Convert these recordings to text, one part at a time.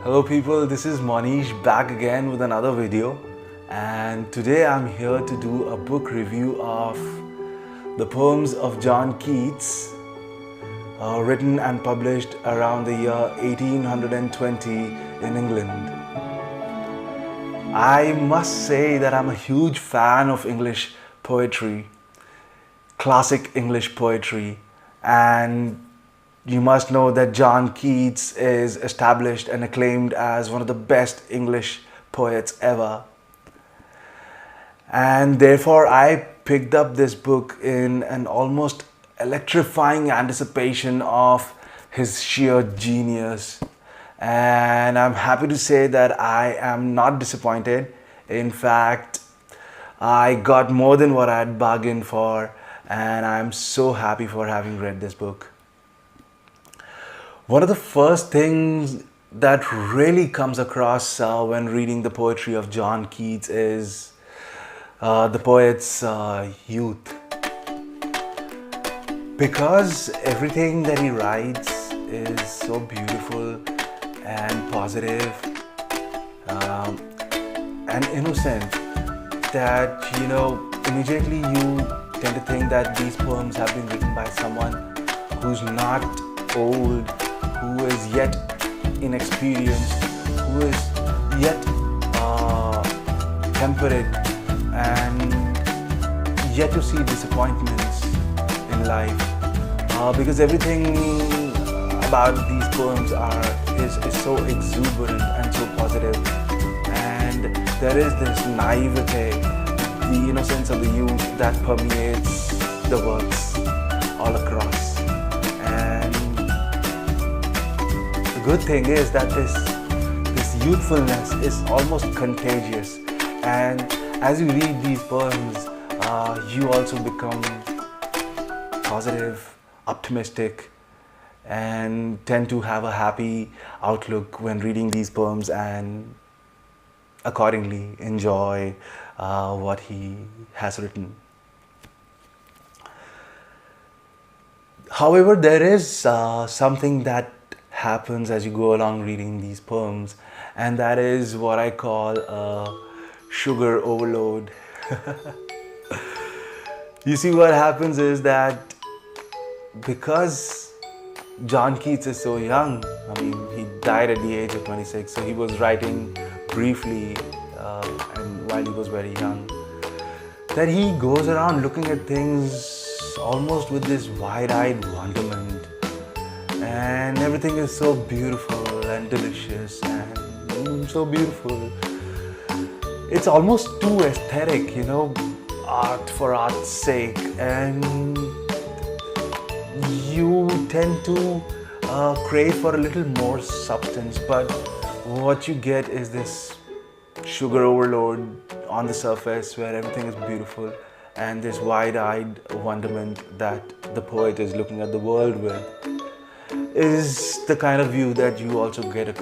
Hello people, this is Monish back again with another video, and today I'm here to do a book review of the poems of John Keats, written and published around the year 1820 in England. I must say that I'm a huge fan of English poetry, classic English poetry, and you must know that John Keats is established and acclaimed as one of the best English poets ever. And therefore, I picked up this book in an almost electrifying anticipation of his sheer genius. And I'm happy to say that I am not disappointed. In fact, I got more than what I had bargained for, and I'm so happy for having read this book. One of the first things that really comes across when reading the poetry of John Keats is the poet's youth. Because everything that he writes is so beautiful and positive and innocent that, immediately you tend to think that these poems have been written by someone who's not old, who is yet inexperienced, who is yet temperate and yet to see disappointments in life. Because everything about these poems is so exuberant and so positive, and there is this naivete, the innocence of the youth that permeates the works all across. The good thing is that this youthfulness is almost contagious, and as you read these poems, you also become positive, optimistic, and tend to have a happy outlook when reading these poems, and accordingly enjoy what he has written. However, there is something that happens as you go along reading these poems, and that is what I call a sugar overload. You see, what happens is that because John Keats is so young, he died at the age of 26, so he was writing briefly and while he was very young, that he goes around looking at things almost with this wide-eyed wonderment, and everything is so beautiful and delicious and so beautiful. It's almost too aesthetic, art for art's sake, and you tend to crave for a little more substance, but what you get is this sugar overload on the surface where everything is beautiful, and this wide-eyed wonderment that the poet is looking at the world with is the kind of view that you also get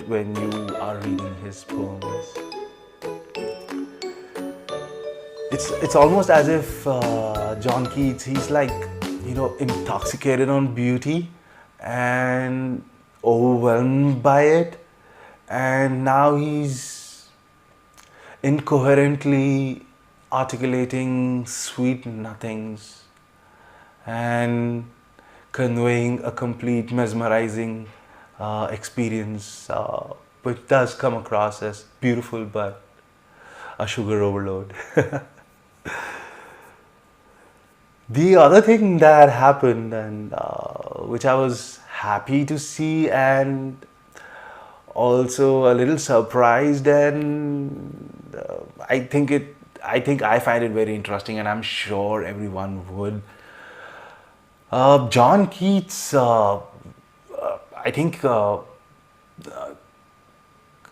when you are reading his poems. It's almost as if John Keats, he's like, intoxicated on beauty and overwhelmed by it, and now he's incoherently articulating sweet nothings and conveying a complete mesmerizing experience, which does come across as beautiful but a sugar overload. The other thing that happened, and which I was happy to see and also a little surprised, and I think I find it very interesting, and I'm sure everyone would. John Keats, I think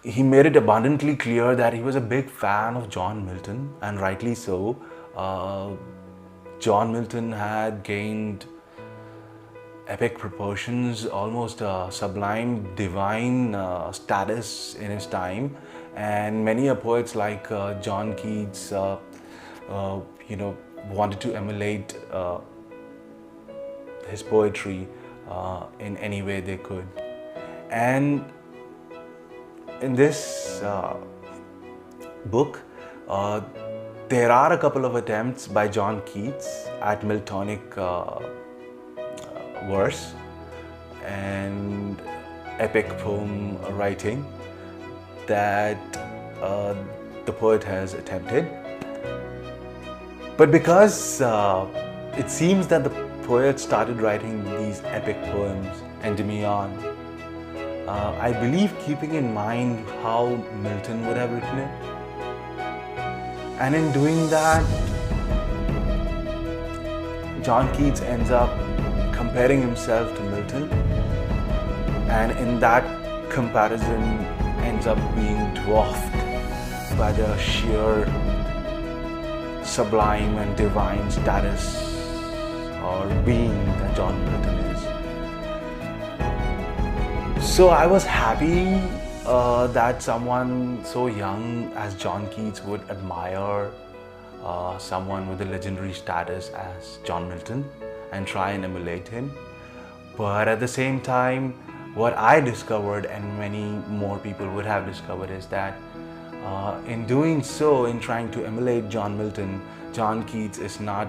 he made it abundantly clear that he was a big fan of John Milton, and rightly so. John Milton had gained epic proportions, almost sublime, divine status in his time, and many a poets like John Keats, wanted to emulate his poetry in any way they could. And in this book, there are a couple of attempts by John Keats at Miltonic verse and epic poem writing that the poet has attempted. But because it seems that the poet started writing these epic poems and demiurge, I believe keeping in mind how Milton would have written it. And in doing that, John Keats ends up comparing himself to Milton, and in that comparison ends up being dwarfed by the sheer sublime and divine status or being that John Milton is. So I was happy that someone so young as John Keats would admire someone with a legendary status as John Milton and try and emulate him. But at the same time, what I discovered, and many more people would have discovered, is that in doing so, in trying to emulate John Milton, John Keats is not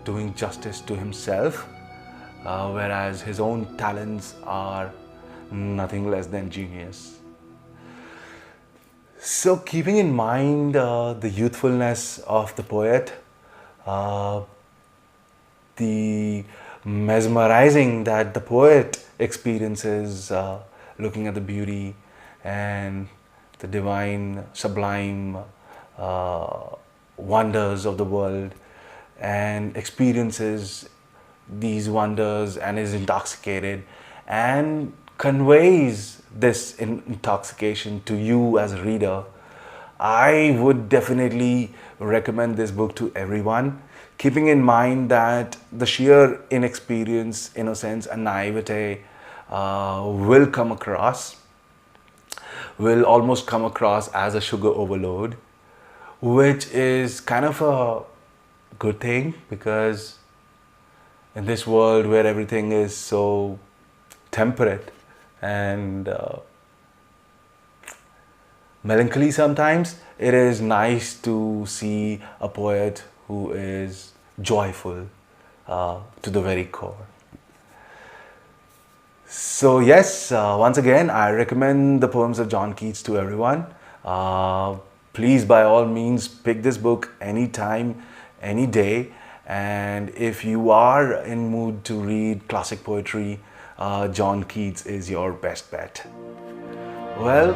doing justice to himself, whereas his own talents are nothing less than genius. So keeping in mind the youthfulness of the poet, the mesmerizing that the poet experiences looking at the beauty and the divine, sublime wonders of the world, and experiences these wonders and is intoxicated and conveys this intoxication to you as a reader, I would definitely recommend this book to everyone, keeping in mind that the sheer inexperience, innocence and naivete will almost come across as a sugar overload, which is kind of a good thing, because in this world where everything is so temperate and melancholy sometimes, it is nice to see a poet who is joyful to the very core. So yes, once again, I recommend the poems of John Keats to everyone. Please, by all means, pick this book anytime, any day. And if you are in mood to read classic poetry, John Keats is your best bet. Well,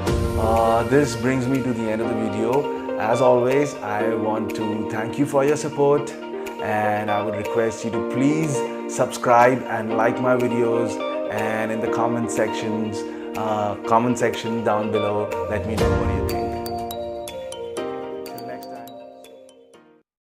this brings me to the end of the video. As always, I want to thank you for your support, and I would request you to please subscribe and like my videos, and in the comment section down below, let me know what you think.